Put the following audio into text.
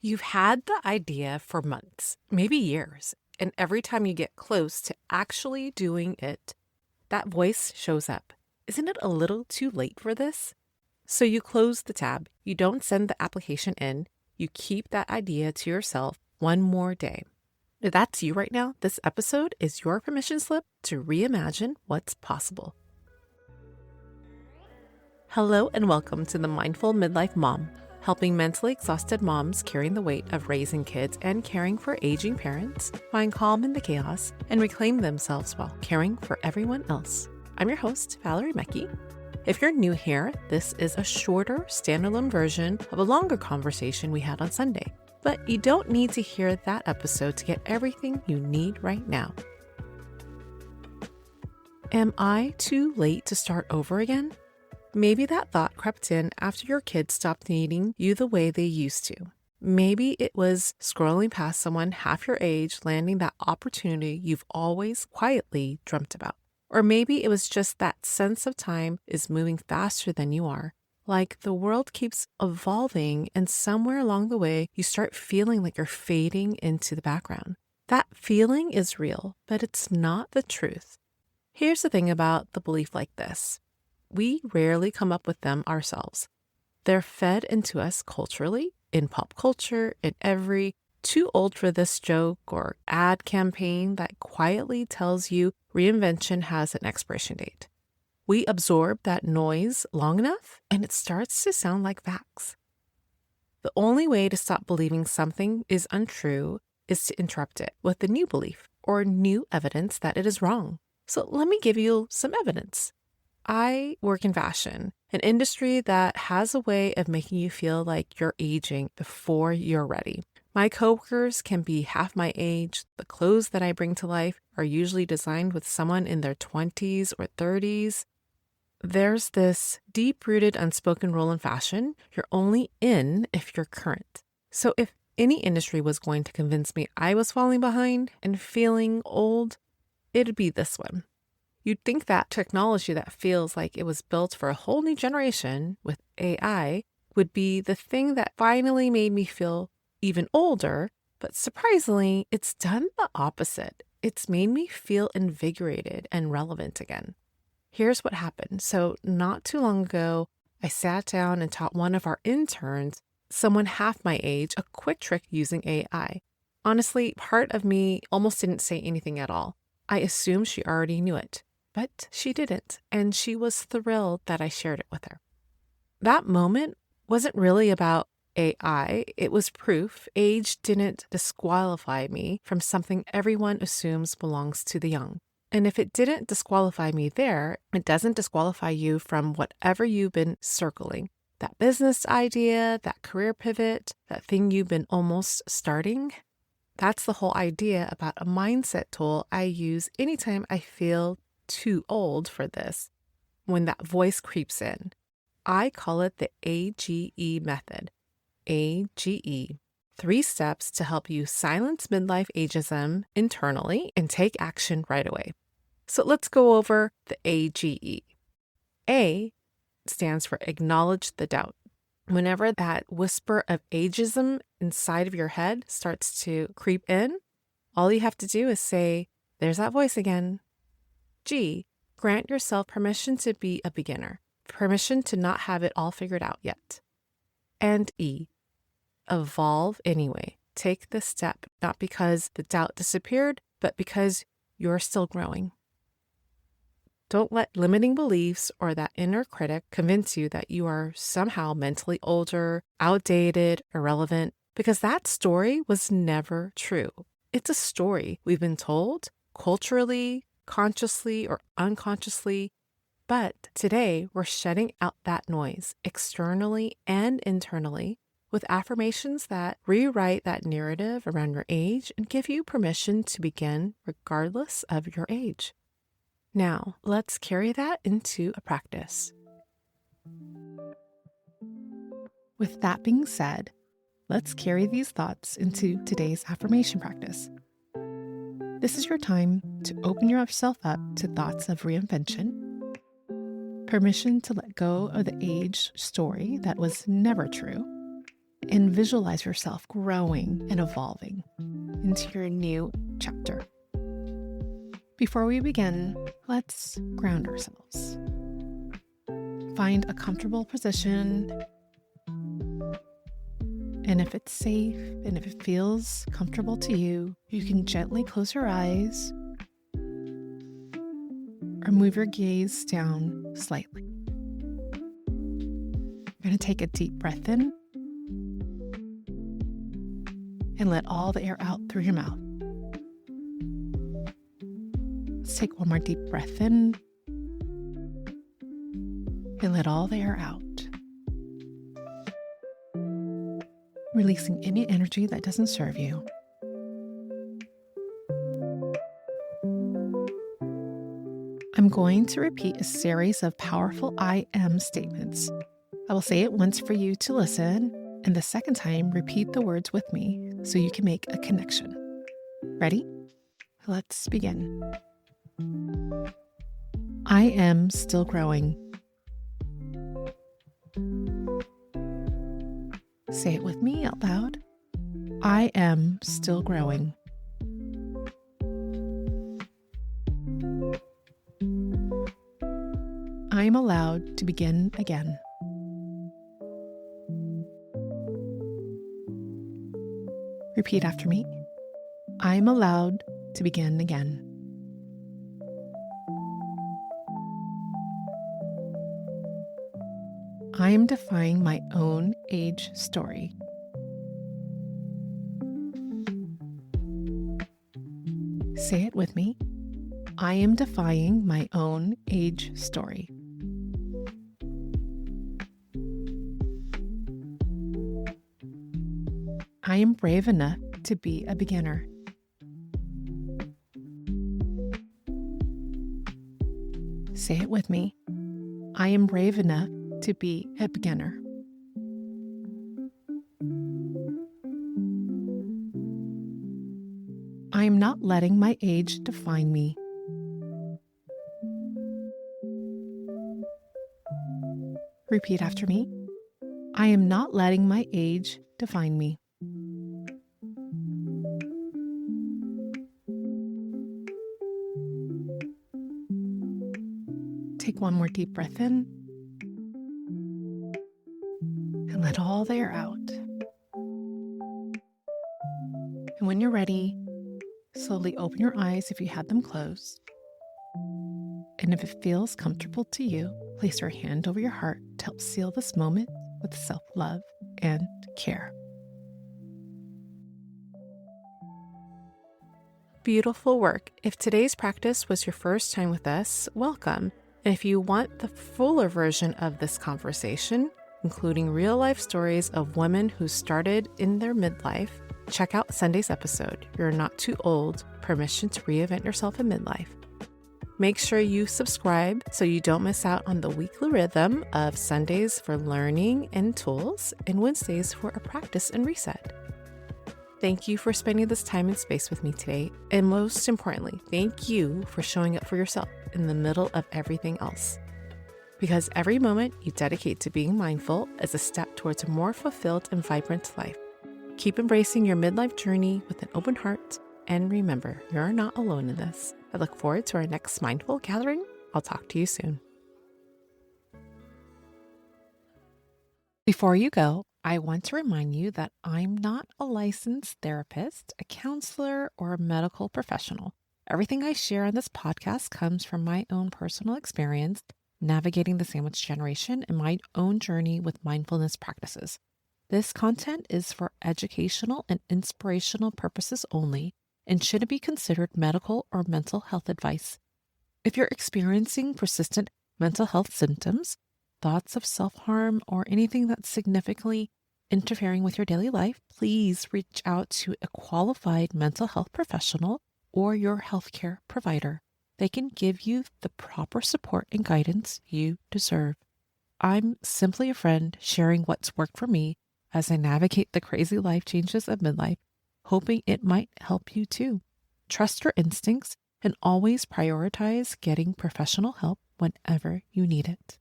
You've had the idea for months, maybe years, and every time you get close to actually doing it, that voice shows up. Isn't it a little too late for this? So you close the tab, you don't send the application in, you keep that idea to yourself one more day. If that's you right now, this episode is your permission slip to reimagine what's possible. Hello and welcome to the Mindful Midlife Mom, helping mentally exhausted moms carrying the weight of raising kids and caring for aging parents find calm in the chaos and reclaim themselves while caring for everyone else. I'm your host, Valerie Mecki. If you're new here, this is a shorter, standalone version of a longer conversation we had on Sunday. But you don't need to hear that episode to get everything you need right now. Am I too late to start over again? Maybe that thought crept in after your kids stopped needing you the way they used to. Maybe it was scrolling past someone half your age landing that opportunity you've always quietly dreamt about. Or maybe it was just that sense of time is moving faster than you are. Like the world keeps evolving and somewhere along the way you start feeling like you're fading into the background. That feeling is real, but it's not the truth. Here's the thing about the belief like this. We rarely come up with them ourselves. They're fed into us culturally, in pop culture, in every too old for this joke or ad campaign that quietly tells you reinvention has an expiration date. We absorb that noise long enough and it starts to sound like facts. The only way to stop believing something is untrue is to interrupt it with a new belief or new evidence that it is wrong. So let me give you some evidence. I work in fashion, an industry that has a way of making you feel like you're aging before you're ready. My coworkers can be half my age. The clothes that I bring to life are usually designed with someone in their 20s or 30s. There's this deep-rooted unspoken rule in fashion. You're only in if you're current. So if any industry was going to convince me I was falling behind and feeling old, it'd be this one. You'd think that technology that feels like it was built for a whole new generation with AI would be the thing that finally made me feel even older, but surprisingly, it's done the opposite. It's made me feel invigorated and relevant again. Here's what happened. So not too long ago, I sat down and taught one of our interns, someone half my age, a quick trick using AI. Honestly, part of me almost didn't say anything at all. I assumed she already knew it. But she didn't, and she was thrilled that I shared it with her. That moment wasn't really about AI, it was proof age didn't disqualify me from something everyone assumes belongs to the young. And if it didn't disqualify me there, it doesn't disqualify you from whatever you've been circling. That business idea, that career pivot, that thing you've been almost starting. That's the whole idea about a mindset tool I use anytime I feel too old for this, when that voice creeps in. I call it the A.G.E method. A.G.E. 3 steps to help you silence midlife ageism internally and take action right away. So let's go over the A.G.E. A stands for acknowledge the doubt. Whenever that whisper of ageism inside of your head starts to creep in, all you have to do is say, there's that voice again. G, grant yourself permission to be a beginner, permission to not have it all figured out yet. And E, evolve anyway. Take the step, not because the doubt disappeared, but because you're still growing. Don't let limiting beliefs or that inner critic convince you that you are somehow mentally older, outdated, irrelevant, because that story was never true. It's a story we've been told culturally, consciously or unconsciously, but today we're shutting out that noise externally and internally with affirmations that rewrite that narrative around your age and give you permission to begin regardless of your age. Now, let's carry that into a practice. With that being said, let's carry these thoughts into today's affirmation practice. This is your time to open yourself up to thoughts of reinvention, permission to let go of the age story that was never true, and visualize yourself growing and evolving into your new chapter. Before we begin, let's ground ourselves. Find a comfortable position, and if it's safe and if it feels comfortable to you, you can gently close your eyes or move your gaze down slightly. You're going to take a deep breath in and let all the air out through your mouth. Let's take one more deep breath in and let all the air out. Releasing any energy that doesn't serve you. I'm going to repeat a series of powerful I am statements. I will say it once for you to listen, and the second time, repeat the words with me so you can make a connection. Ready? Let's begin. I am still growing. Say it with me out loud. I am still growing. I am allowed to begin again. Repeat after me. I am allowed to begin again. I am defying my own age story. Say it with me. I am defying my own age story. I am brave enough to be a beginner. Say it with me. I am brave enough to be a beginner. I am not letting my age define me. Repeat after me. I am not letting my age define me. Take one more deep breath in and let all the air out. And when you're ready, slowly open your eyes if you had them closed. And if it feels comfortable to you, place your hand over your heart to help seal this moment with self-love and care. Beautiful work. If today's practice was your first time with us, welcome. And if you want the fuller version of this conversation, including real-life stories of women who started in their midlife, check out Sunday's episode, You're Not Too Old, Permission to Reinvent Yourself in Midlife. Make sure you subscribe so you don't miss out on the weekly rhythm of Sundays for learning and tools and Wednesdays for a practice and reset. Thank you for spending this time and space with me today. And most importantly, thank you for showing up for yourself in the middle of everything else. Because every moment you dedicate to being mindful is a step towards a more fulfilled and vibrant life. Keep embracing your midlife journey with an open heart. And remember, you're not alone in this. I look forward to our next mindful gathering. I'll talk to you soon. Before you go, I want to remind you that I'm not a licensed therapist, a counselor, or a medical professional. Everything I share on this podcast comes from my own personal experience navigating the sandwich generation and my own journey with mindfulness practices. This content is for educational and inspirational purposes only and shouldn't be considered medical or mental health advice. If you're experiencing persistent mental health symptoms, thoughts of self-harm, or anything that's significantly interfering with your daily life, please reach out to a qualified mental health professional or your healthcare provider. They can give you the proper support and guidance you deserve. I'm simply a friend sharing what's worked for me as I navigate the crazy life changes of midlife, hoping it might help you too. Trust your instincts and always prioritize getting professional help whenever you need it.